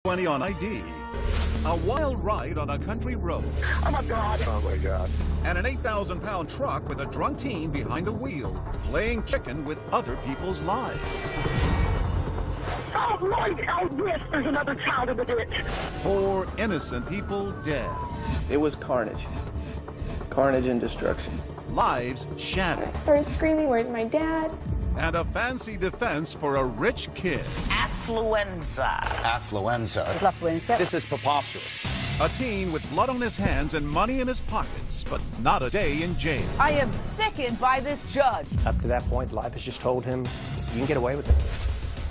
20 on ID. A wild ride on a country road. Oh my God. Oh my God. And an 8,000-pound truck with a drunk teen behind the wheel, playing chicken with other people's lives. Oh Lord, oh yes, there's another child in the ditch. 4 innocent people dead. It was carnage. Carnage and destruction. Lives shattered. I started screaming, "Where's my dad?" And a fancy defense for a rich kid. Affluenza. Affluenza. Affluenza. This is preposterous. A teen with blood on his hands and money in his pockets, but not a day in jail. I am sickened by this judge. Up to that point, life has just told him, you can get away with it.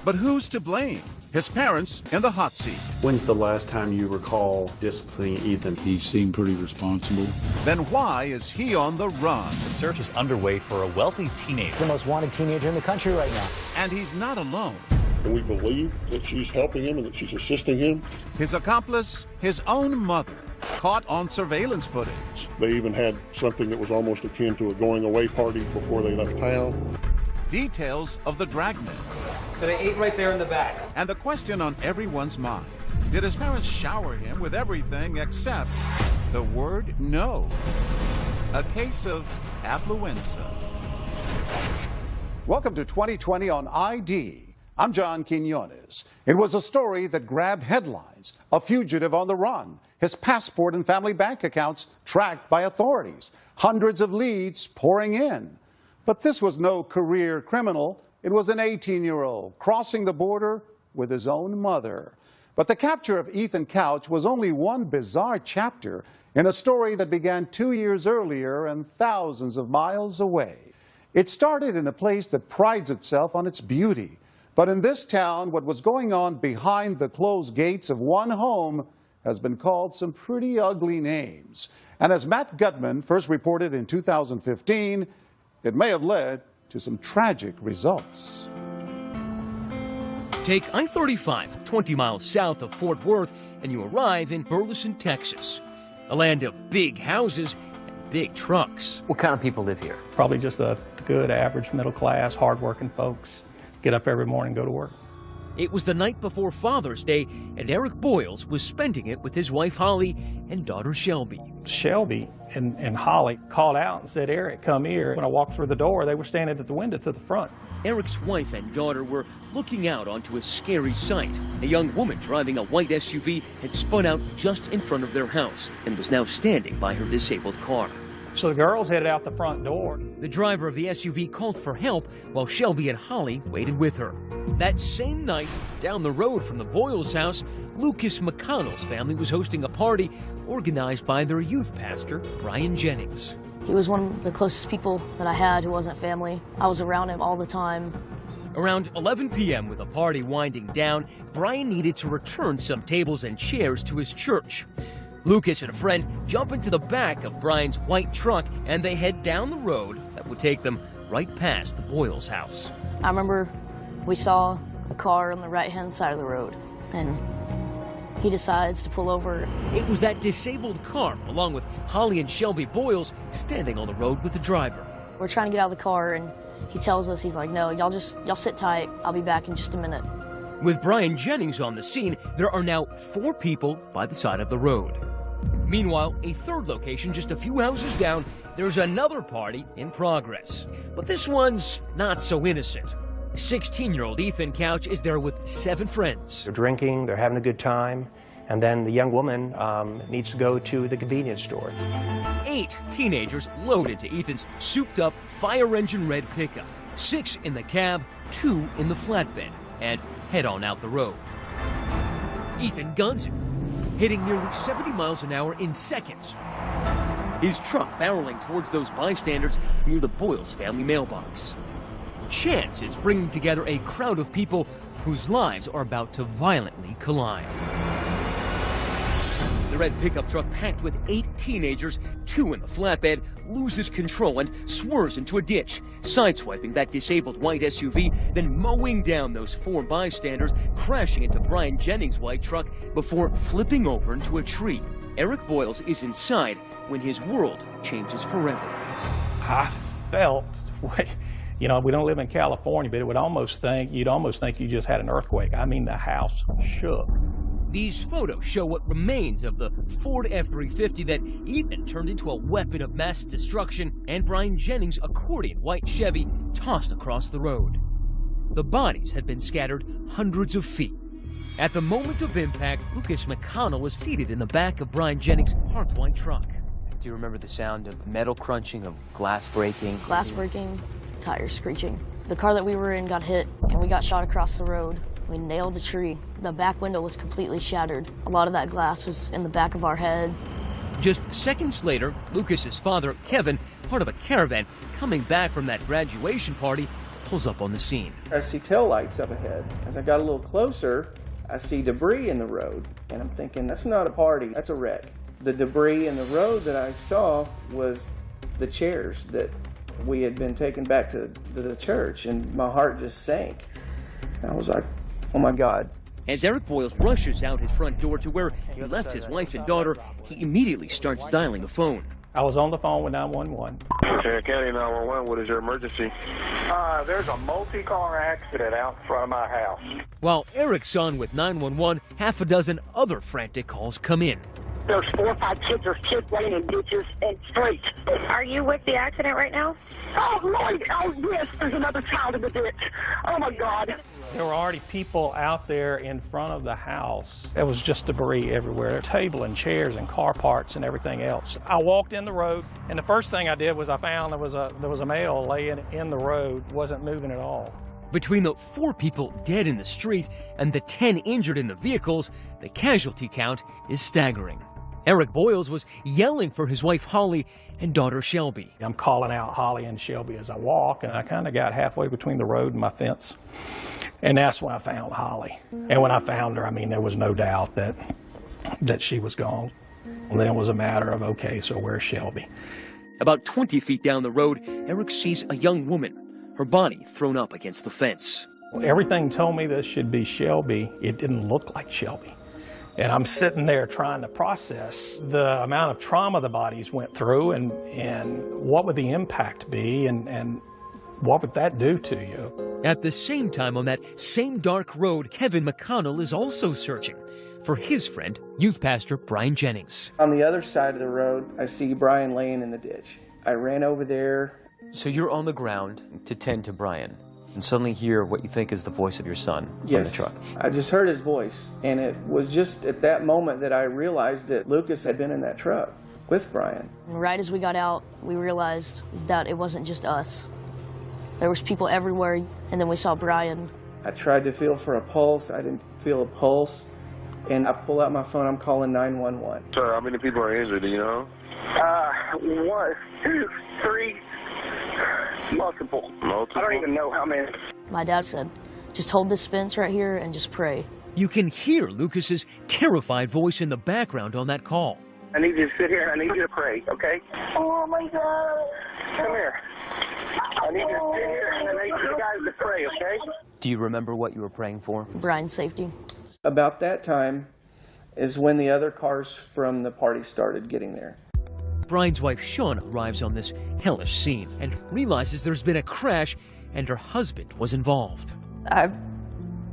But who's to blame? His parents in the hot seat. When's the last time you recall disciplining Ethan? He seemed pretty responsible. Then why is he on the run? The search is underway for a wealthy teenager. The most wanted teenager in the country right now. And he's not alone. And we believe that she's helping him and that she's assisting him. His accomplice, his own mother, caught on surveillance footage. They even had something that was almost akin to a going away party before they left town. Details of the dragnet. So they ate right there in the back. And the question on everyone's mind. Did his parents shower him with everything except the word no? A case of affluenza. Welcome to 2020 on ID. I'm John Quinones. It was a story that grabbed headlines. A fugitive on the run. His passport and family bank accounts tracked by authorities. Hundreds of leads pouring in. But this was no career criminal. It was an 18-year-old crossing the border with his own mother. But the capture of Ethan Couch was only one bizarre chapter in a story that began 2 years earlier and thousands of miles away. It started in a place that prides itself on its beauty. But in this town, what was going on behind the closed gates of one home has been called some pretty ugly names. And as Matt Gutman first reported in 2015, it may have led to some tragic results. Take I-35, 20 miles south of Fort Worth, and you arrive in Burleson, Texas, a land of big houses and big trucks. What kind of people live here? Probably just a good, average, middle class, hardworking folks. Get up every morning and go to work. It was the night before Father's Day, and Eric Boyles was spending it with his wife Holly and daughter Shelby. Shelby and Holly called out and said, "Eric, come here." When I walked through the door, they were standing at the window to the front. Eric's wife and daughter were looking out onto a scary sight. A young woman driving a white SUV had spun out just in front of their house and was now standing by her disabled car. So the girls headed out the front door. The driver of the SUV called for help while Shelby and Holly waited with her. That same night, down the road from the Boyles house, Lucas McConnell's family was hosting a party organized by their youth pastor, Brian Jennings. He was one of the closest people that I had who wasn't family. I was around him all the time. Around 11 p.m., with the party winding down, Brian needed to return some tables and chairs to his church. Lucas and a friend jump into the back of Brian's white truck and they head down the road that would take them right past the Boyles house. I remember we saw a car on the right-hand side of the road, and he decides to pull over. It was that disabled car, along with Holly and Shelby Boyles, standing on the road with the driver. We're trying to get out of the car, and he tells us, he's like, "No, y'all sit tight. I'll be back in just a minute." With Brian Jennings on the scene, there are now 4 people by the side of the road. Meanwhile, a third location just a few houses down, there's another party in progress. But this one's not so innocent. 16-year-old Ethan Couch is there with 7 friends. They're drinking, they're having a good time, and then the young woman needs to go to the convenience store. 8 teenagers load into Ethan's souped-up fire engine red pickup. 6 in the cab, 2 in the flatbed, and head on out the road. Ethan guns it, hitting nearly 70 miles an hour in seconds. His truck barreling towards those bystanders near the Boyles family mailbox. Chance is bringing together a crowd of people whose lives are about to violently collide. The red pickup truck, packed with 8 teenagers, 2 in the flatbed, loses control and swerves into a ditch, sideswiping that disabled white SUV, then mowing down those 4 bystanders, crashing into Brian Jennings' white truck before flipping over into a tree. Eric Boyles is inside when his world changes forever. I felt, you know, we don't live in California, but you'd almost think you just had an earthquake. I mean, the house shook. These photos show what remains of the Ford F-350 that Ethan turned into a weapon of mass destruction, and Brian Jennings' accordion white Chevy tossed across the road. The bodies had been scattered hundreds of feet. At the moment of impact, Lucas McConnell was seated in the back of Brian Jennings' parked white truck. Do you remember the sound of metal crunching, of glass breaking? Glass breaking, tires screeching. The car that we were in got hit, and we got shot across the road. We nailed a tree. The back window was completely shattered. A lot of that glass was in the back of our heads. Just seconds later, Lucas's father, Kevin, part of a caravan, coming back from that graduation party, pulls up on the scene. I see taillights up ahead. As I got a little closer, I see debris in the road, and I'm thinking, that's not a party, that's a wreck. The debris in the road that I saw was the chairs that we had been taken back to the church, and my heart just sank. I was like, oh my God. As Eric Boyles rushes out his front door to where he left his wife and daughter, he immediately starts dialing the phone. I was on the phone with 911. Shannon County 911, what is your emergency? There's a multi-car accident out in front of my house. While Eric's on with 911, half a dozen other frantic calls come in. There's 4 or 5 kids. There's kids laying in ditches and streets. Are you with the accident right now? Oh, Lord. Oh, yes. There's another child in the ditch. Oh, my God. There were already people out there in front of the house. There was just debris everywhere, table and chairs and car parts and everything else. I walked in the road, and the first thing I did was I found there was a male laying in the road, wasn't moving at all. Between the 4 people dead in the street and the 10 injured in the vehicles, the casualty count is staggering. Eric Boyles was yelling for his wife Holly and daughter Shelby. I'm calling out Holly and Shelby as I walk, and I kind of got halfway between the road and my fence. And that's when I found Holly. And when I found her, I mean, there was no doubt that she was gone. And then it was a matter of, okay, so where's Shelby? About 20 feet down the road, Eric sees a young woman, her body thrown up against the fence. Everything told me this should be Shelby. It didn't look like Shelby. And I'm sitting there trying to process the amount of trauma the bodies went through and what would the impact be and what would that do to you? At the same time, on that same dark road, Kevin McConnell is also searching for his friend, youth pastor Brian Jennings. On the other side of the road, I see Brian laying in the ditch. I ran over there. So you're on the ground to tend to Brian, and suddenly hear what you think is the voice of your son from the truck. I just heard his voice, and it was just at that moment that I realized that Lucas had been in that truck with Brian. Right as we got out, we realized that it wasn't just us. There was people everywhere, and then we saw Brian. I tried to feel for a pulse. I didn't feel a pulse, and I pull out my phone. I'm calling 911. Sir, how many people are injured, do you know? 1, 2, 3. Multiple. I don't even know how many. My dad said, just hold this fence right here and just pray. You can hear Lucas's terrified voice in the background on that call. I need you to sit here and I need you to pray, okay? Oh, my God. Come here. I need you to sit here and I need you guys to pray, okay? Do you remember what you were praying for? Brian's safety. About that time is when the other cars from the party started getting there. Brian's wife, Shauna, arrives on this hellish scene and realizes there's been a crash and her husband was involved. I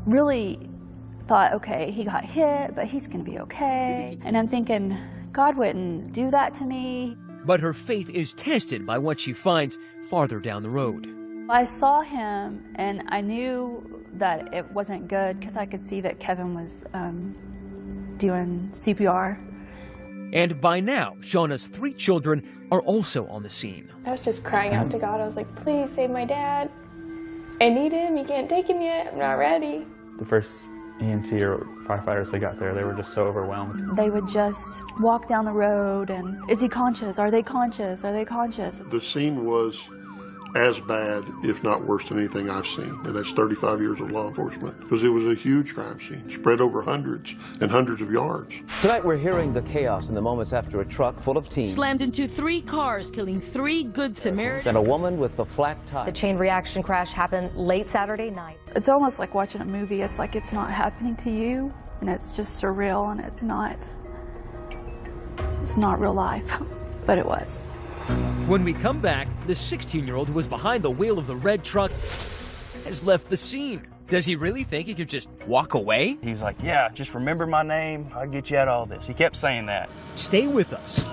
really thought, okay, he got hit, but he's going to be okay. And I'm thinking, God wouldn't do that to me. But her faith is tested by what she finds farther down the road. I saw him, and I knew that it wasn't good because I could see that Kevin was doing CPR. And by now, Shauna's 3 children are also on the scene. I was just crying out to God. I was like, please save my dad. I need him. You can't take him yet. I'm not ready. The first EMT or firefighters that got there, they were just so overwhelmed. They would just walk down the road and, is he conscious? Are they conscious? Are they conscious? The scene was as bad, if not worse than anything I've seen, and that's 35 years of law enforcement, because it was a huge crime scene, spread over hundreds and hundreds of yards. Tonight we're hearing the chaos in the moments after a truck full of teens slammed into 3 cars, killing 3 Good Samaritans and a woman with a flat tire. The chain reaction crash happened late Saturday night. It's almost like watching a movie. It's like it's not happening to you, and it's just surreal, and it's not real life, but it was. When we come back, the 16-year-old who was behind the wheel of the red truck has left the scene. Does he really think he could just walk away? He was like, yeah, just remember my name, I'll get you out of all this. He kept saying that. Stay with us.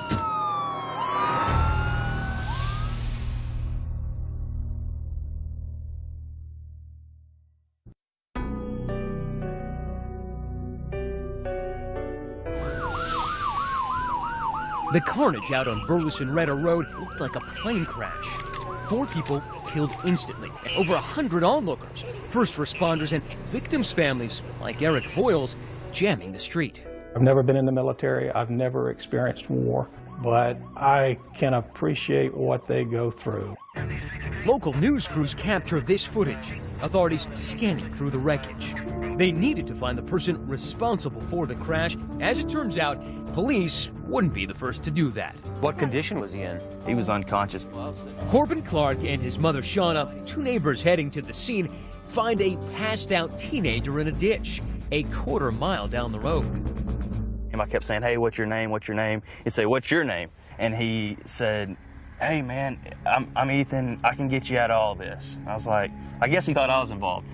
The carnage out on Burleson-Retta Road looked like a plane crash. 4 people killed instantly, over 100 onlookers, first responders, and victims' families, like Eric Boyle's, jamming the street. I've never been in the military. I've never experienced war, but I can appreciate what they go through. Local news crews capture this footage, authorities scanning through the wreckage. They needed to find the person responsible for the crash. As it turns out, police wouldn't be the first to do that. What condition was he in? He was unconscious. Corbin Clark and his mother Shauna, 2 neighbors heading to the scene, find a passed-out teenager in a ditch, a quarter mile down the road. And I kept saying, hey, what's your name, what's your name? He'd say, what's your name? And he said, hey, man, I'm Ethan, I can get you out of all this. I was like, I guess he thought I was involved.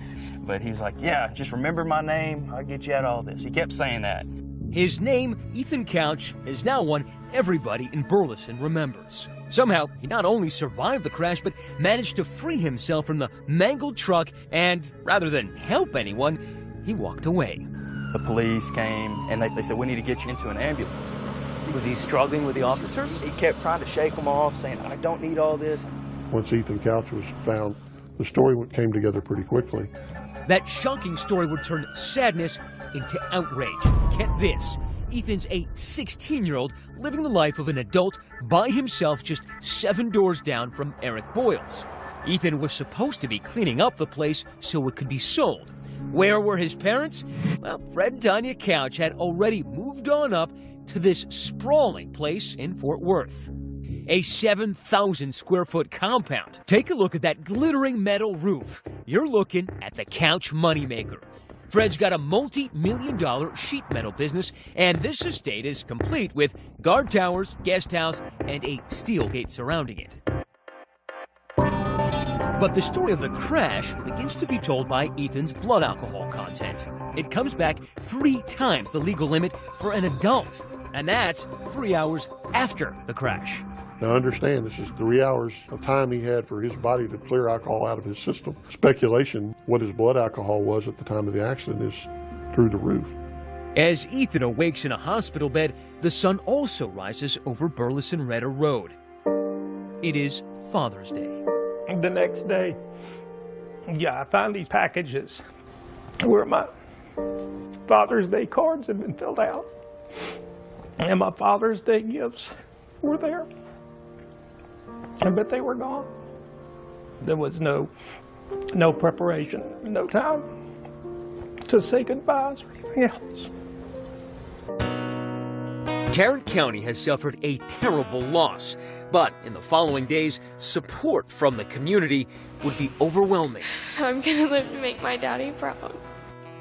But he was like, yeah, just remember my name, I'll get you out of all this. He kept saying that. His name, Ethan Couch, is now one everybody in Burleson remembers. Somehow, he not only survived the crash, but managed to free himself from the mangled truck, and rather than help anyone, he walked away. The police came, and they said, we need to get you into an ambulance. Was he struggling with the officers? He kept trying to shake them off, saying, I don't need all this. Once Ethan Couch was found, the story came together pretty quickly. That shocking story would turn sadness into outrage. Get this, Ethan's a 16-year-old living the life of an adult by himself just 7 doors down from Eric Boyle's. Ethan was supposed to be cleaning up the place so it could be sold. Where were his parents? Well, Fred and Tanya Couch had already moved on up to this sprawling place in Fort Worth. A 7,000 square foot compound. Take a look at that glittering metal roof. You're looking at the Couch moneymaker. Fred's got a multi-million-dollar sheet metal business, and this estate is complete with guard towers, guest house, and a steel gate surrounding it. But the story of the crash begins to be told by Ethan's blood alcohol content. It comes back 3 times the legal limit for an adult, and that's 3 hours after the crash. Now understand, this is 3 hours of time he had for his body to clear alcohol out of his system. Speculation, what his blood alcohol was at the time of the accident is through the roof. As Ethan awakes in a hospital bed, the sun also rises over Burleson-Retta Road. It is Father's Day. The next day, I found these packages where my Father's Day cards had been filled out, and my Father's Day gifts were there. But they were gone. There was no preparation, no time to say goodbyes or anything else. Tarrant County has suffered a terrible loss, but in the following days, support from the community would be overwhelming. I'm gonna live to make my daddy proud.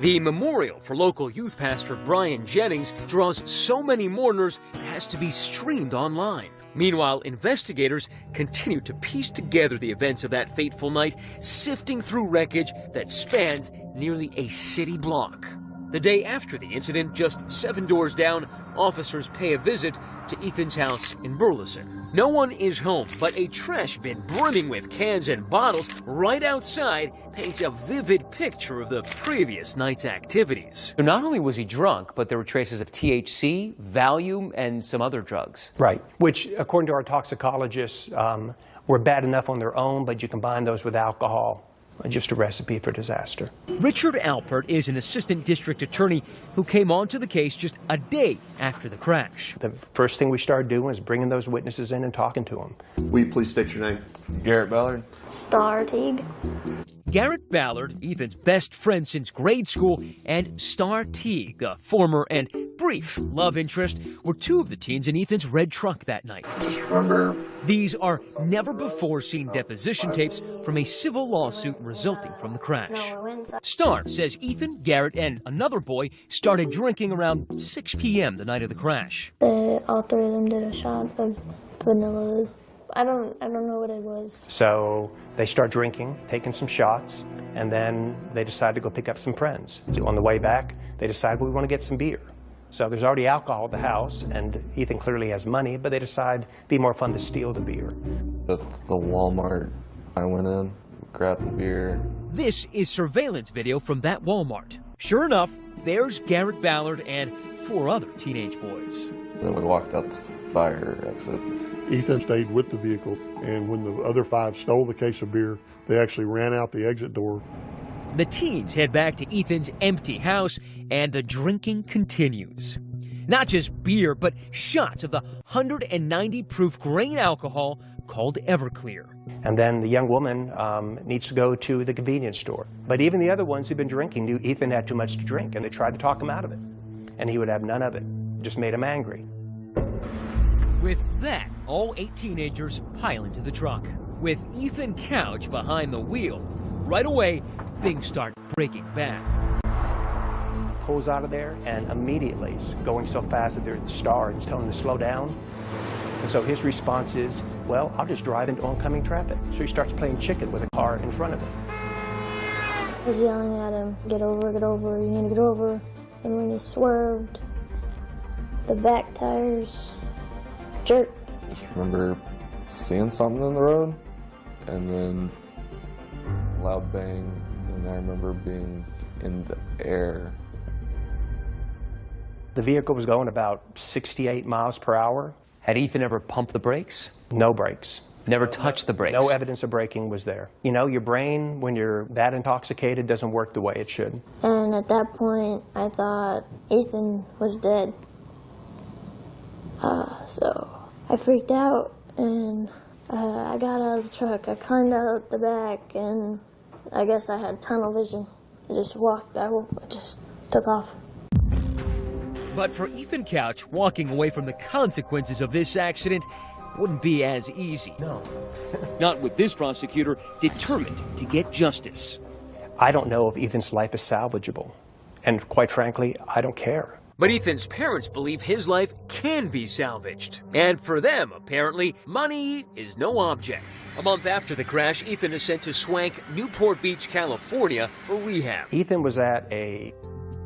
The memorial for local youth pastor Brian Jennings draws so many mourners it has to be streamed online. Meanwhile, investigators continue to piece together the events of that fateful night, sifting through wreckage that spans nearly a city block. The day after the incident, just 7 doors down, officers pay a visit to Ethan's house in Burleson. No one is home, but a trash bin brimming with cans and bottles right outside paints a vivid picture of the previous night's activities. So not only was he drunk, but there were traces of THC, Valium, and some other drugs. Right, which, according to our toxicologists, were bad enough on their own, but you combine those with alcohol. Just a recipe for disaster. Richard Alpert is an assistant district attorney who came onto the case just a day after the crash. The first thing we started doing was bringing those witnesses in and talking to them. Will you please state your name? Garrett Ballard. Star Teague. Garrett Ballard, Ethan's best friend since grade school, and Star Teague, a former and brief love interest, were 2 of the teens in Ethan's red truck that night. These are never-before-seen deposition tapes from a civil lawsuit resulting from the crash. Star says Ethan, Garrett, and another boy started drinking around 6 p.m. the night of the crash. All 3 of them did a shot of vanilla. I don't know what it was. So they start drinking, taking some shots, And then they decided to go pick up some friends. On the way back, they decided, we want to get some beer. So there's already alcohol at the house, and Ethan clearly has money, but they decide it'd be more fun to steal the beer. At the Walmart, I went in, grabbed the beer. This is surveillance video from that Walmart. Sure enough, there's Garrett Ballard and 4 other teenage boys. Then we walked out the fire exit. Ethan stayed with the vehicle, and when the other 5 stole the case of beer, they actually ran out the exit door. The teens head back to Ethan's empty house, and the drinking continues. Not just beer, but shots of the 190 proof grain alcohol called Everclear. And then the young woman needs to go to the convenience store. But even the other ones who've been drinking knew Ethan had too much to drink, and they tried to talk him out of it. And he would have none of it. It just made him angry. With that, all 8 teenagers pile into the truck. With Ethan Couch behind the wheel, right away, things start breaking bad. Pulls out of there, and immediately going so fast that they're at the star, it's telling them to slow down. And so his response is, well, I'll just drive into oncoming traffic. So he starts playing chicken with a car in front of him. I was yelling at him, get over, you need to get over. And when he swerved, the back tires jerked. Just remember seeing something in the road, and then loud bang, and I remember being in the air. The vehicle was going about 68 miles per hour. Had Ethan ever pumped the brakes? No brakes. Never touched the brakes? No evidence of braking was there. You know, your brain, when you're that intoxicated, doesn't work the way it should. And at that point, I thought Ethan was dead. So I freaked out, and I got out of the truck. I climbed out the back, and I guess I had tunnel vision. I just walked, I just took off. But for Ethan Couch, walking away from the consequences of this accident wouldn't be as easy. No. Not with this prosecutor determined to get justice. I don't know if Ethan's life is salvageable. And quite frankly, I don't care. But Ethan's parents believe his life can be salvaged. And for them, apparently, money is no object. A month after the crash, Ethan is sent to swank Newport Beach, California for rehab. Ethan was at a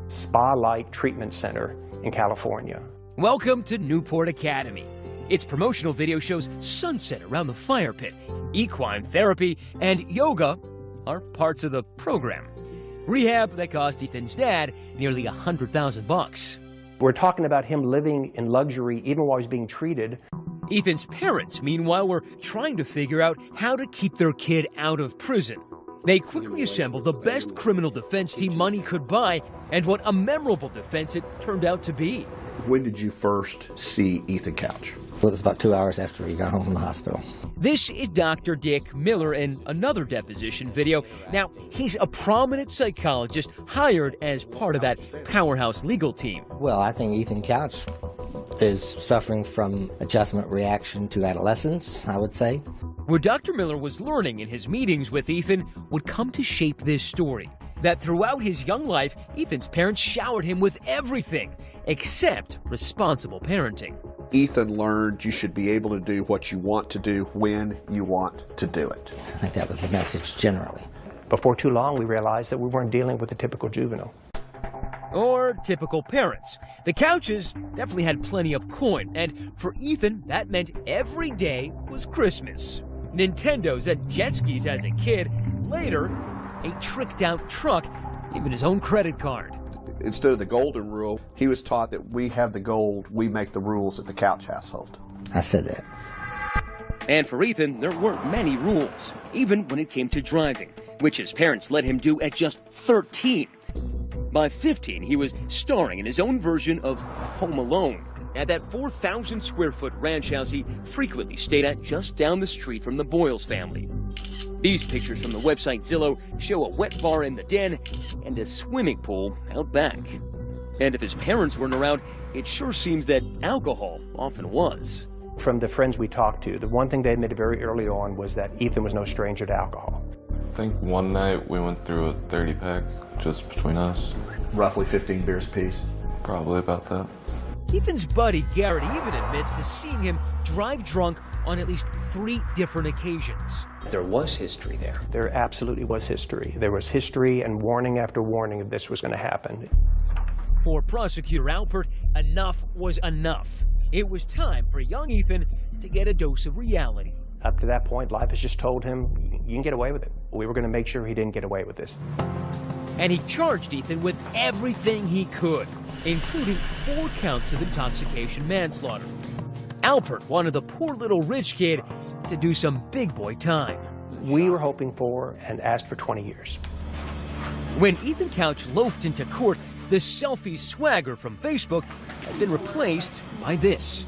spa-like treatment center in California. Welcome to Newport Academy. Its promotional video shows sunset around the fire pit. Equine therapy and yoga are parts of the program. Rehab that cost Ethan's dad nearly $100,000. We're talking about him living in luxury even while he's being treated. Ethan's parents, meanwhile, were trying to figure out how to keep their kid out of prison. They quickly assembled the best criminal defense team money could buy, and what a memorable defense it turned out to be. When did you first see Ethan Couch? Well, it was about 2 hours after he got home from the hospital. This is Dr. Dick Miller in another deposition video. Now, he's a prominent psychologist hired as part of that powerhouse legal team. Well, I think Ethan Couch is suffering from adjustment reaction to adolescence, I would say. What Dr. Miller was learning in his meetings with Ethan would come to shape this story. That throughout his young life, Ethan's parents showered him with everything except responsible parenting. Ethan learned you should be able to do what you want to do when you want to do it. I think that was the message generally. Before too long, we realized that we weren't dealing with a typical juvenile. Or typical parents. The Couches definitely had plenty of coin, and for Ethan, that meant every day was Christmas. Nintendos and jet skis as a kid, later, a tricked-out truck, even his own credit card. Instead of the golden rule, he was taught that we have the gold, we make the rules at the Couch household. I said that. And for Ethan, there weren't many rules, even when it came to driving, which his parents let him do at just 13. By 15, he was starring in his own version of Home Alone at that 4,000-square-foot ranch house he frequently stayed at just down the street from the Boyles family. These pictures from the website Zillow show a wet bar in the den and a swimming pool out back. And if his parents weren't around, it sure seems that alcohol often was. From the friends we talked to, the one thing they admitted very early on was that Ethan was no stranger to alcohol. I think one night we went through a 30-pack just between us. Roughly 15 beers apiece. Probably about that. Ethan's buddy Garrett even admits to seeing him drive drunk on at least 3 different occasions. There was history there. There absolutely was history. There was history and warning after warning of this was going to happen. For prosecutor Alpert, enough was enough. It was time for young Ethan to get a dose of reality. Up to that point, life has just told him, you can get away with it. We were going to make sure he didn't get away with this. And he charged Ethan with everything he could, including 4 counts of intoxication manslaughter. Alpert wanted the poor little rich kid to do some big boy time. We were hoping for and asked for 20 years. When Ethan Couch loafed into court, the selfie swagger from Facebook had been replaced by this.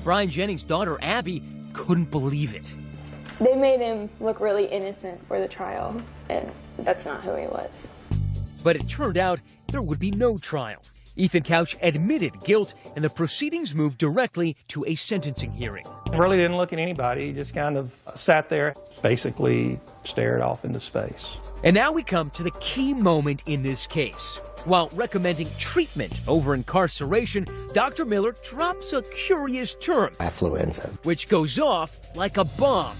Brian Jennings' daughter Abby couldn't believe it. They made him look really innocent for the trial, and that's not who he was. But it turned out there would be no trial. Ethan Couch admitted guilt, and the proceedings moved directly to a sentencing hearing. Really didn't look at anybody. He just kind of sat there, basically stared off into space. And now we come to the key moment in this case. While recommending treatment over incarceration, Dr. Miller drops a curious term. Affluenza. Which goes off like a bomb.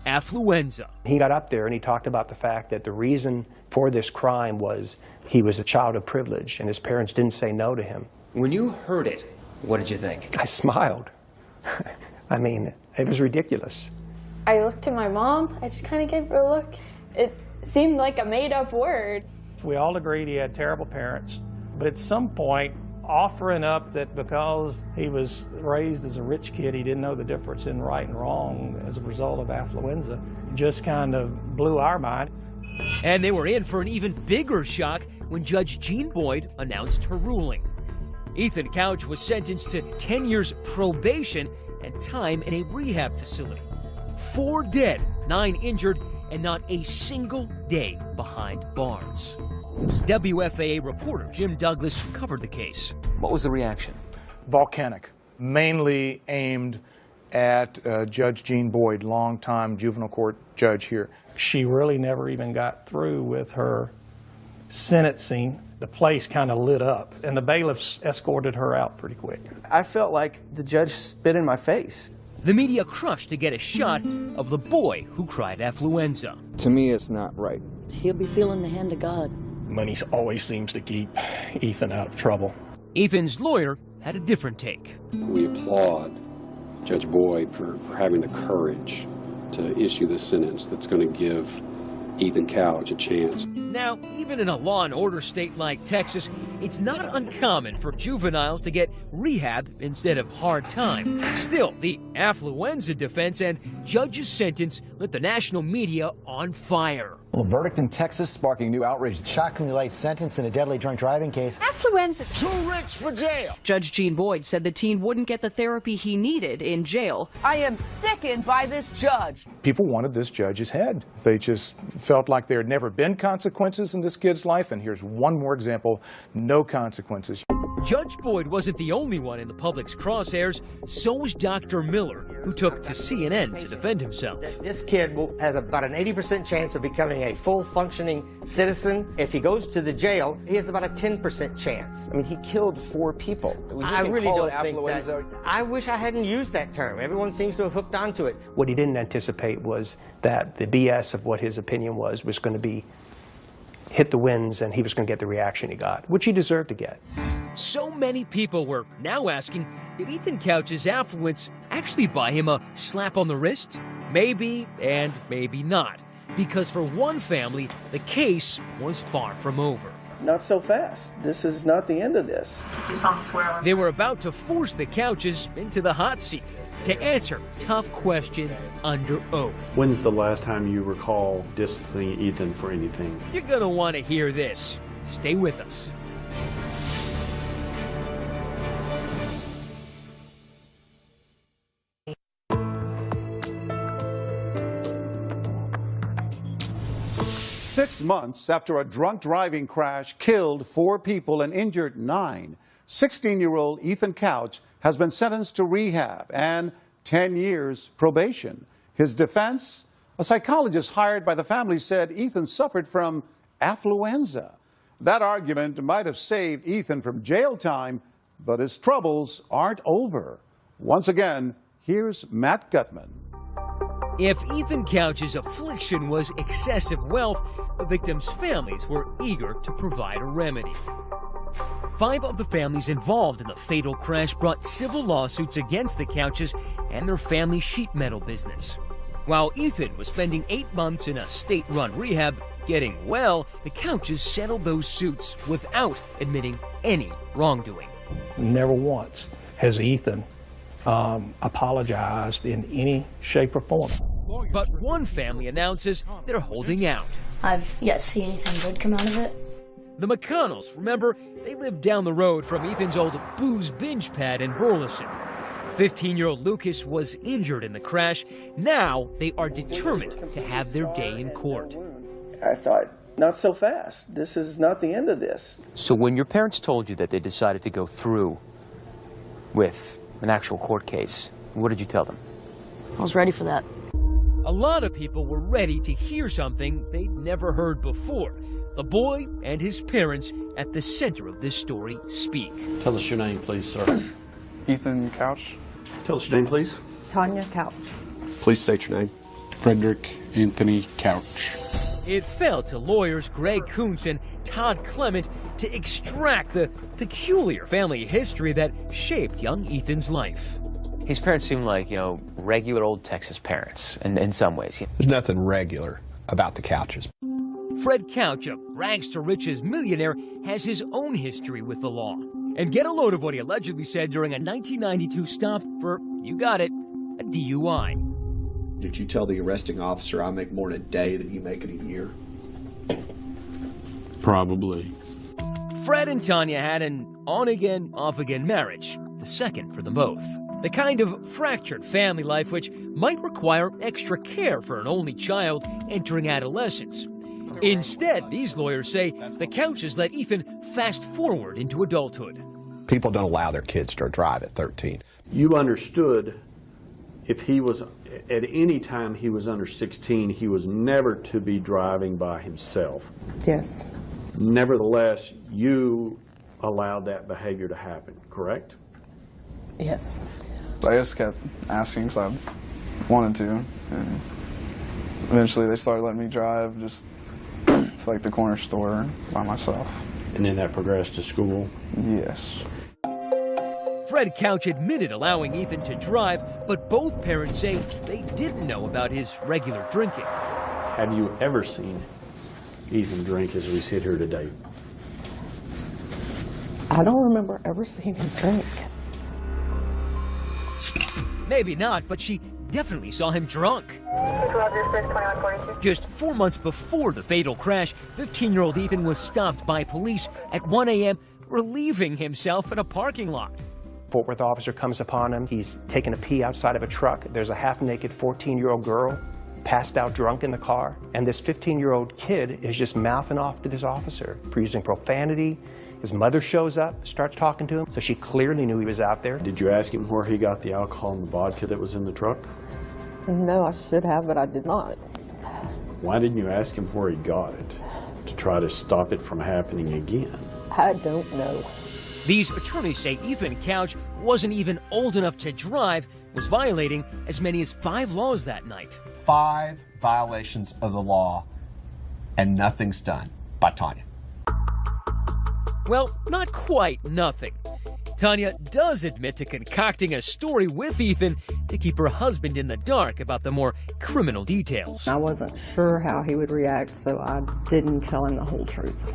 Affluenza. He got up there and he talked about the fact that the reason for this crime was he was a child of privilege and his parents didn't say no to him. When you heard it, what did you think? I smiled. I mean, it was ridiculous. I looked at my mom. I just kind of gave her a look. It seemed like a made-up word. We all agreed he had terrible parents, but at some point, offering up that because he was raised as a rich kid, he didn't know the difference in right and wrong as a result of affluenza, just kind of blew our mind. And they were in for an even bigger shock when Judge Jean Boyd announced her ruling. Ethan Couch was sentenced to 10 years probation and time in a rehab facility. 4 dead, 9 injured, and not a single day behind bars. WFAA reporter Jim Douglas covered the case. What was the reaction? Volcanic, mainly aimed at Judge Jean Boyd, longtime juvenile court judge here. She really never even got through with her sentencing. The place kind of lit up, and the bailiffs escorted her out pretty quick. I felt like the judge spit in my face. The media crushed to get a shot of the boy who cried affluenza. To me, it's not right. He'll be feeling the hand of God. Money always seems to keep Ethan out of trouble. Ethan's lawyer had a different take. We applaud Judge Boyd for having the courage to issue this sentence that's going to give Ethan Couch a chance. Now, even in a law and order state like Texas, it's not uncommon for juveniles to get rehab instead of hard time. Still, the affluenza defense and judge's sentence lit the national media on fire. Well, a verdict in Texas sparking new outrage. Shockingly light sentence in a deadly drunk driving case. Affluenza. Too rich for jail. Judge Jean Boyd said the teen wouldn't get the therapy he needed in jail. I am sickened by this judge. People wanted this judge's head. They just felt like there had never been consequences in this kid's life, and here's one more example, no consequences. Judge Boyd wasn't the only one in the public's crosshairs. So was Dr. Miller, who took to CNN to defend himself. This kid has about an 80% chance of becoming a full functioning citizen. If he goes to the jail, he has about a 10% chance. I mean, he killed 4 people. I really don't think that. I wish I hadn't used that term. Everyone seems to have hooked onto it. What he didn't anticipate was that the BS of what his opinion was going to be hit the winds, and he was going to get the reaction he got, which he deserved to get. So many people were now asking, did Ethan Couch's affluence actually buy him a slap on the wrist? Maybe and maybe not, because for one family, the case was far from over. Not so fast. This is not the end of this. They were about to force the Couches into the hot seat to answer tough questions under oath. When's the last time you recall disciplining Ethan for anything? You're going to want to hear this. Stay with us. Six months after a drunk driving crash killed 4 people and injured 9, 16-year-old Ethan Couch has been sentenced to rehab and 10 years probation. His defense? A psychologist hired by the family said Ethan suffered from affluenza. That argument might have saved Ethan from jail time, But his troubles aren't over. Once again, here's Matt Gutman. If Ethan Couch's affliction was excessive wealth, the victims' families were eager to provide a remedy. 5 of the families involved in the fatal crash brought civil lawsuits against the Couches and their family sheet metal business. While Ethan was spending 8 months in a state-run rehab getting well, the Couches settled those suits without admitting any wrongdoing. Never once has Ethan apologized in any shape or form. But one family announces they're holding out. I've yet to see anything good come out of it. The McConnells, remember, they lived down the road from Ethan's old booze binge pad in Burleson. 15-year-old Lucas was injured in the crash. Now they are determined to have their day in court. I thought, not so fast. This is not the end of this. So when your parents told you that they decided to go through with an actual court case, what did you tell them? I was ready for that. A lot of people were ready to hear something they'd never heard before. The boy and his parents at the center of this story speak. Tell us your name, please, sir. Ethan Couch. Tell us your name, please. Tanya Couch. Please state your name. Frederick Anthony Couch. It fell to lawyers Greg Kuntz and Todd Clement to extract the peculiar family history that shaped young Ethan's life. His parents seem like, regular old Texas parents in some ways. There's nothing regular about the Couches. Fred Couch, a rags-to-riches millionaire, has his own history with the law. And get a load of what he allegedly said during a 1992 stop for, you got it, a DUI. Did you tell the arresting officer I make more in a day than you make in a year? Probably. Fred and Tanya had an on-again, off-again marriage, the second for them both. The kind of fractured family life which might require extra care for an only child entering adolescence. Instead, these lawyers say the Couches let Ethan fast forward into adulthood. People don't allow their kids to drive at 13. You understood if he was, at any time he was under 16, he was never to be driving by himself. Yes. Nevertheless, you allowed that behavior to happen, correct? Yes. I just kept asking because I wanted to, and eventually they started letting me drive just to like the corner store by myself. And then that progressed to school? Yes. Fred Couch admitted allowing Ethan to drive, but both parents say they didn't know about his regular drinking. Have you ever seen Ethan drink as we sit here today? I don't remember ever seeing him drink. Maybe not, but she definitely saw him drunk. Just 4 months before the fatal crash, 15-year-old Ethan was stopped by police at 1 a.m. relieving himself in a parking lot. Fort Worth officer comes upon him. He's taking a pee outside of a truck. There's a half-naked 14-year-old girl passed out drunk in the car. And this 15-year-old kid is just mouthing off to this officer for using profanity. His mother shows up, starts talking to him, so she clearly knew he was out there. Did you ask him where he got the alcohol and the vodka that was in the truck? No, I should have, but I did not. Why didn't you ask him where he got it to try to stop it from happening again? I don't know. These attorneys say Ethan Couch wasn't even old enough to drive, was violating as many as 5 laws that night. 5 violations of the law, and nothing's done by Tanya. Well, not quite nothing. Tanya does admit to concocting a story with Ethan to keep her husband in the dark about the more criminal details. I wasn't sure how he would react, so I didn't tell him the whole truth.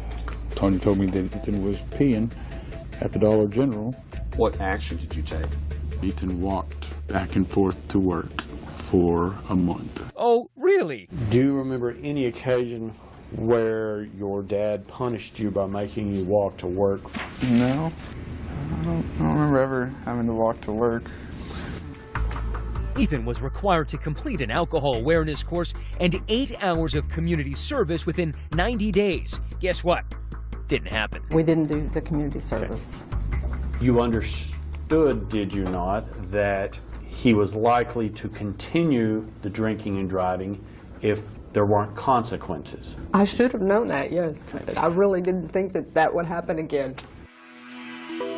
Tanya told me that Ethan was peeing at the Dollar General. What action did you take? Ethan walked back and forth to work for a month. Oh, really? Do you remember any occasion where your dad punished you by making you walk to work? No. I don't remember ever having to walk to work. Ethan was required to complete an alcohol awareness course and 8 hours of community service within 90 days. Guess what? Didn't happen. We didn't do the community service. Okay. You understood, did you not, that he was likely to continue the drinking and driving if there weren't consequences? I should have known that, yes. I really didn't think that that would happen again.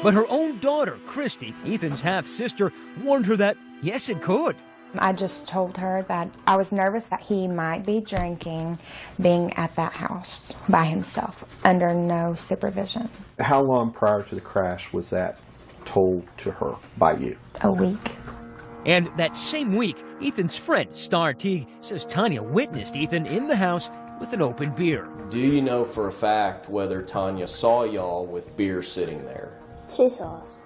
But her own daughter, Christy, Ethan's half-sister, warned her that, yes, it could. I just told her that I was nervous that he might be drinking, being at that house by himself, under no supervision. How long prior to the crash was that told to her by you? A week. And that same week, Ethan's friend, Star Teague, says Tanya witnessed Ethan in the house with an open beer. Do you know for a fact whether Tanya saw y'all with beer sitting there? She saw us.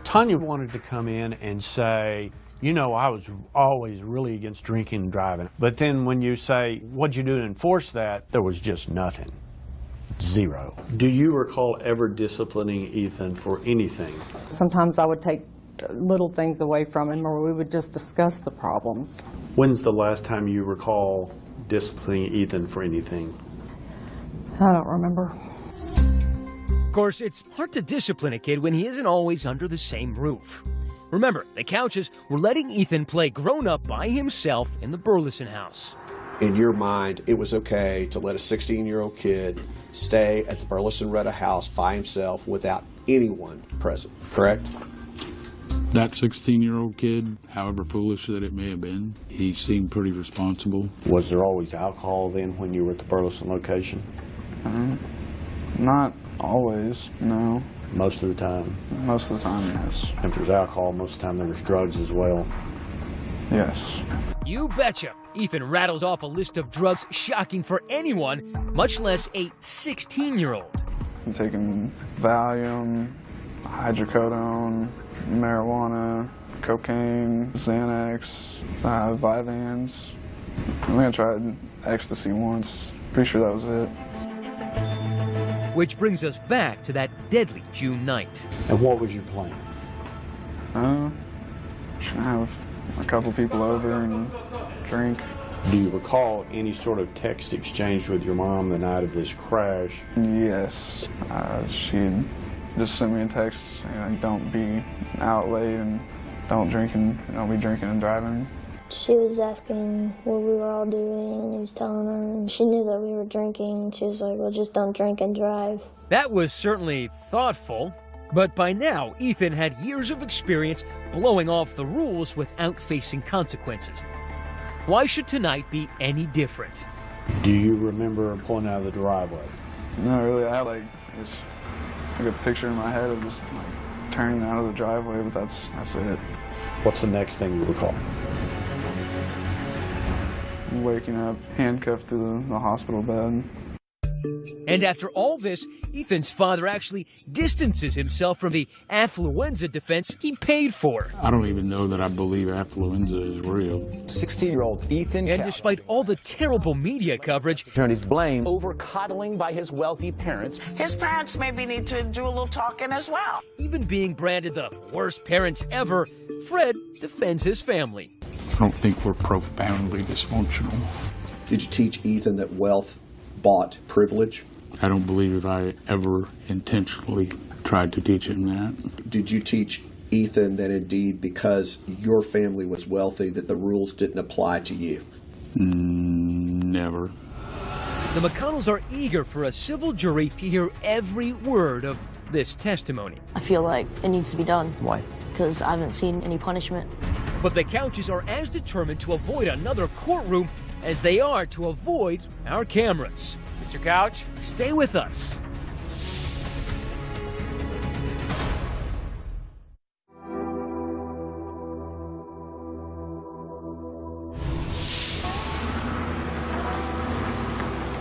Tanya wanted to come in and say, you know, I was always really against drinking and driving. But then when you say, what'd you do to enforce that? There was just nothing. Zero. Do you recall ever disciplining Ethan for anything? Sometimes I would take little things away from him, or we would just discuss the problems. When's the last time you recall disciplining Ethan for anything? I don't remember. Of course, it's hard to discipline a kid when he isn't always under the same roof. Remember, the Couches were letting Ethan play grown-up by himself in the Burleson house. In your mind, it was okay to let a 16-year-old kid stay at the Burleson Retta house by himself without anyone present, correct? That 16-year-old kid, however foolish that it may have been, he seemed pretty responsible. Was there always alcohol then when you were at the Burleson location? Not always, no. Most of the time? Most of the time, yes. If there's alcohol, most of the time there was drugs as well? Yes. You betcha. Ethan rattles off a list of drugs shocking for anyone, much less a 16-year-old. I'm taking Valium, hydrocodone, marijuana, cocaine, Xanax, Vyvanse. I think I tried ecstasy once. Pretty sure that was it. Which brings us back to that deadly June night. And what was your plan? Should have a couple people over and drink. Do you recall any sort of text exchange with your mom the night of this crash? Yes. She just sent me a text saying, don't be out late and don't be drinking and driving. She was asking what we were all doing, and he was telling her, and she knew that we were drinking. She was like, well, just don't drink and drive. That was certainly thoughtful, but by now, Ethan had years of experience blowing off the rules without facing consequences. Why should tonight be any different? Do you remember pulling out of the driveway? Not really. I just took a picture in my head of just turning out of the driveway, but that's it. What's the next thing you recall? Waking up handcuffed to the hospital bed. And after all this, Ethan's father actually distances himself from the Affluenza defense he paid for. I don't even know that I believe Affluenza is real. 16-year-old Ethan And despite all the terrible media coverage, attorneys blame over coddling by his wealthy parents. His parents maybe need to do a little talking as well. Even being branded the worst parents ever, Fred defends his family. I don't think we're profoundly dysfunctional. Did you teach Ethan that wealth bought privilege? I don't believe I ever intentionally tried to teach him that. Did you teach Ethan that indeed because your family was wealthy that the rules didn't apply to you? Never. The McConnells are eager for a civil jury to hear every word of this testimony. I feel like it needs to be done. Why? Because I haven't seen any punishment. But the Couches are as determined to avoid another courtroom as they are to avoid our cameras. Mr. Couch, stay with us.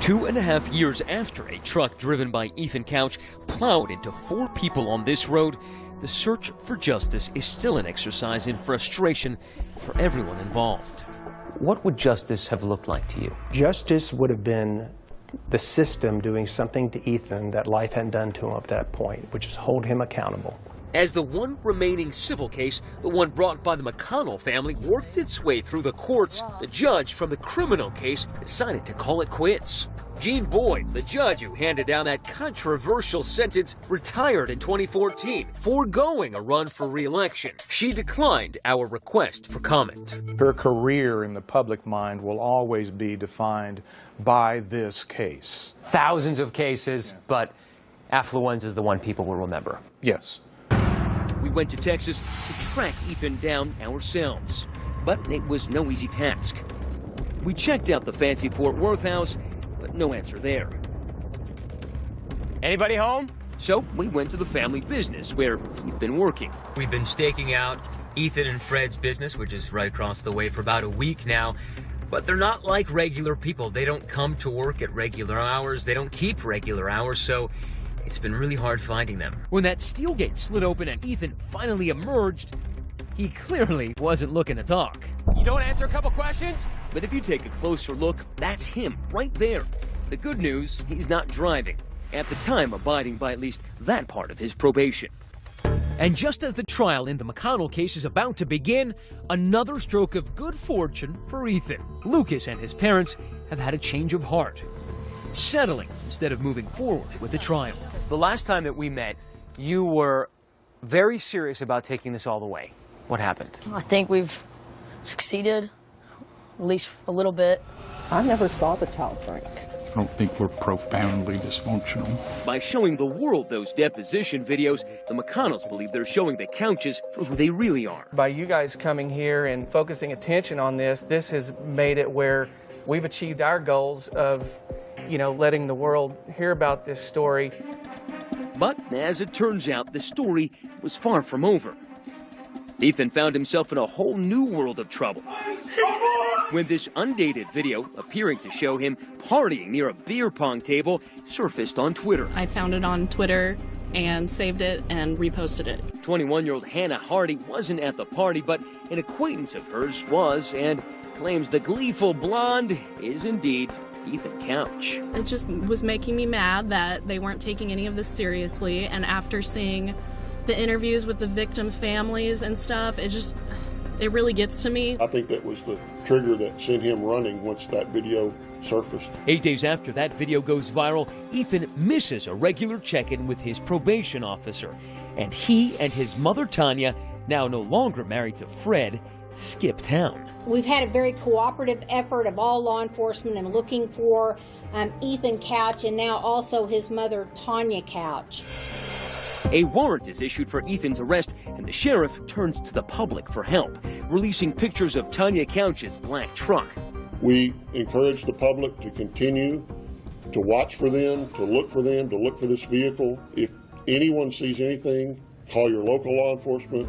Two and a half years after a truck driven by Ethan Couch plowed into 4 people on this road, the search for justice is still an exercise in frustration for everyone involved. What would justice have looked like to you? Justice would have been the system doing something to Ethan that life hadn't done to him up to that point, which is hold him accountable. As the one remaining civil case, the one brought by the McConnell family, worked its way through the courts, the judge from the criminal case decided to call it quits. Jean Boyd, the judge who handed down that controversial sentence, retired in 2014, foregoing a run for re-election. She declined our request for comment. Her career in the public mind will always be defined by this case. Thousands of cases, but Affluenza is the one people will remember. Yes. we went to Texas to track Ethan down ourselves. But it was no easy task. We checked out the fancy Fort Worth house, but no answer there. Anybody home? So we went to the family business where he'd been working. We've been staking out Ethan and Fred's business, which is right across the way, for about a week now. But they're not like regular people. They don't come to work at regular hours. They don't keep regular hours, so it's been really hard finding them. When that steel gate slid open and Ethan finally emerged, he clearly wasn't looking to talk. You don't answer a couple questions? But if you take a closer look, that's him right there. The good news, he's not driving. At the time, abiding by at least that part of his probation. And just as the trial in the McConnell case is about to begin, another stroke of good fortune for Ethan. Lucas and his parents have had a change of heart, settling instead of moving forward with the trial. The last time that we met, you were very serious about taking this all the way. What happened? I think we've succeeded, at least a little bit. I never saw the child drink. I don't think we're profoundly dysfunctional. By showing the world those deposition videos, the McConnells believe they're showing the Couches for who they really are. By you guys coming here and focusing attention on this, this has made it where we've achieved our goals of, letting the world hear about this story. But as it turns out, the story was far from over. Ethan found himself in a whole new world of trouble when this undated video, appearing to show him partying near a beer pong table, surfaced on Twitter. I found it on Twitter and saved it and reposted it. 21-year-old Hannah Hardy wasn't at the party, but an acquaintance of hers was, and claims the gleeful blonde is indeed Ethan Couch. It just was making me mad that they weren't taking any of this seriously, and after seeing the interviews with the victims' families and stuff, it really gets to me. I think that was the trigger that sent him running once that video surfaced. 8 days after that video goes viral, Ethan misses a regular check-in with his probation officer. And he and his mother, Tanya, now no longer married to Fred, skip town. We've had a very cooperative effort of all law enforcement in looking for Ethan Couch and now also his mother, Tanya Couch. A warrant is issued for Ethan's arrest, and the sheriff turns to the public for help, releasing pictures of Tanya Couch's black truck. We encourage the public to continue to watch for them, to look for this vehicle. If anyone sees anything, call your local law enforcement.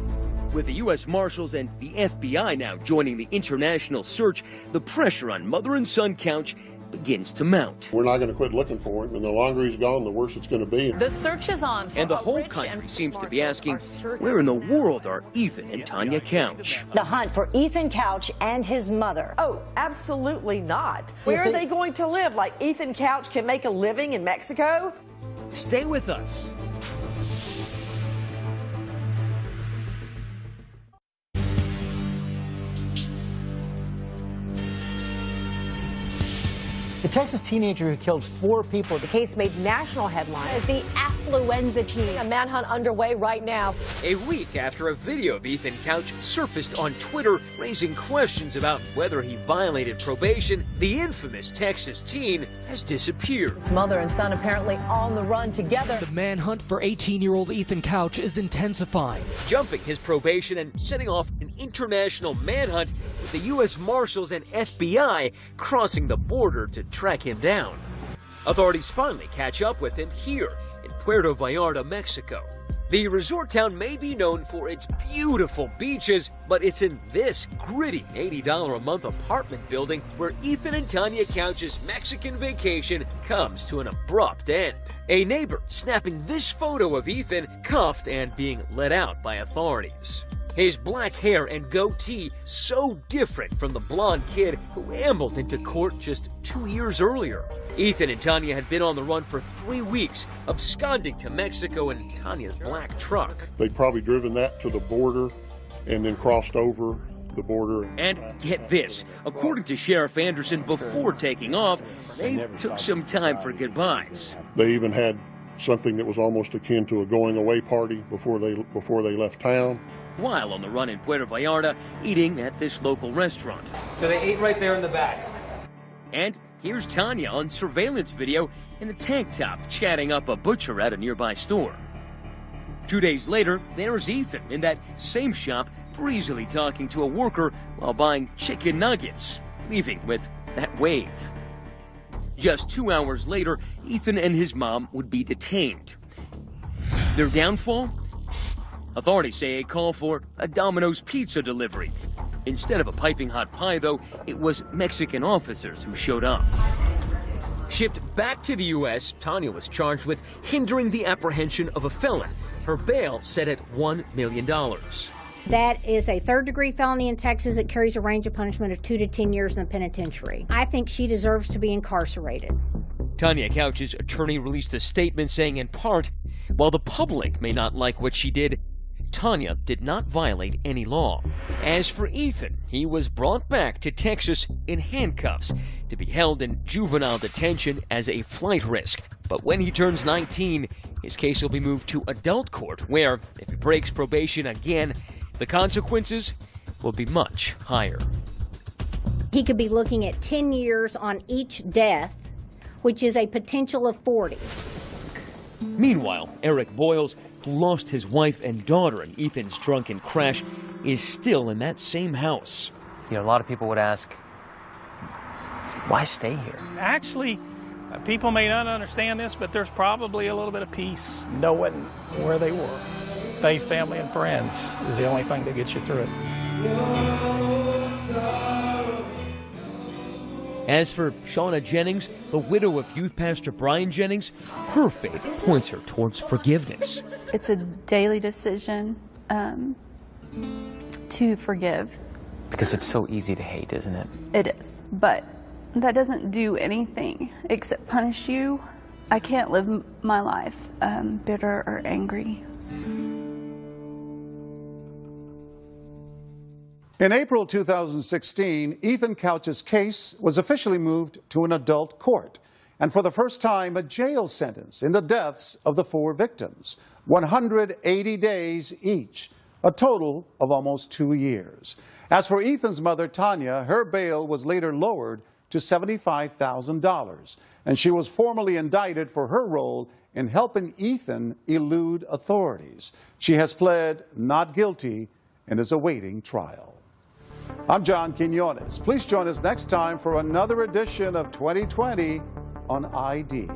With the U.S. Marshals and the FBI now joining the international search, the pressure on mother and son Couch begins to mount. We're not going to quit looking for him, and the longer he's gone, the worse it's going to be. The search is on for and the whole country seems to be asking, where in the world are Ethan and Tanya Couch? The hunt for Ethan Couch and his mother. Oh, absolutely not. Where are they going to live? Like Ethan Couch can make a living in Mexico? Stay with us. The Texas teenager who killed 4 people. The case made national headlines. The Affluenza team. A manhunt underway right now. A week after a video of Ethan Couch surfaced on Twitter, raising questions about whether he violated probation, the infamous Texas teen has disappeared. His mother and son apparently on the run together. The manhunt for 18-year-old Ethan Couch is intensifying, jumping his probation and setting off an international manhunt with the U.S. Marshals and FBI crossing the border to track him down. Authorities finally catch up with him here in Puerto Vallarta, Mexico. The resort town may be known for its beautiful beaches, but it's in this gritty $80 a month apartment building where Ethan and Tanya Couch's Mexican vacation comes to an abrupt end. A neighbor snapping this photo of Ethan cuffed and being let out by authorities. His black hair and goatee so different from the blonde kid who ambled into court just 2 years earlier. Ethan and Tanya had been on the run for 3 weeks, absconding to Mexico in Tanya's black truck. They'd probably driven that to the border and then crossed over the border. And get this, according to Sheriff Anderson, before taking off, they took some time for goodbyes. They even had something that was almost akin to a going away party before they left town. While on the run in Puerto Vallarta, eating at this local restaurant. So they ate right there in the back. And here's Tanya on surveillance video in a tank top chatting up a butcher at a nearby store. 2 days later, there's Ethan in that same shop, breezily talking to a worker while buying chicken nuggets, leaving with that wave. Just 2 hours later, Ethan and his mom would be detained. Their downfall? Authorities say a call for a Domino's pizza delivery. Instead of a piping hot pie, though, it was Mexican officers who showed up. Shipped back to the U.S., Tanya was charged with hindering the apprehension of a felon. Her bail set at $1 million. That is a third-degree felony in Texas. It carries a range of punishment of 2 to 10 years in the penitentiary. I think she deserves to be incarcerated. Tanya Couch's attorney released a statement saying, in part, while the public may not like what she did, Tanya did not violate any law. As for Ethan, he was brought back to Texas in handcuffs to be held in juvenile detention as a flight risk. But when he turns 19, his case will be moved to adult court, where, if he breaks probation again, the consequences will be much higher. He could be looking at 10 years on each death, which is a potential of 40. Meanwhile, Eric Boyles, who lost his wife and daughter in Ethan's drunken crash, is still in that same house. You know, a lot of people would ask, why stay here? Actually, people may not understand this, but there's probably a little bit of peace knowing where they were. Faith, family, and friends is the only thing that gets you through it. As for Shauna Jennings, the widow of youth pastor Brian Jennings, her faith points her towards forgiveness. It's a daily decision to forgive. Because it's so easy to hate, isn't it? It is, but that doesn't do anything except punish you. I can't live my life bitter or angry. In April 2016, Ethan Couch's case was officially moved to an adult court, and for the first time, a jail sentence in the deaths of the 4 victims, 180 days each, a total of almost 2 years. As for Ethan's mother, Tanya, her bail was later lowered to $75,000, and she was formally indicted for her role in helping Ethan elude authorities. She has pled not guilty and is awaiting trial. I'm John Quinones. Please join us next time for another edition of 2020 on ID.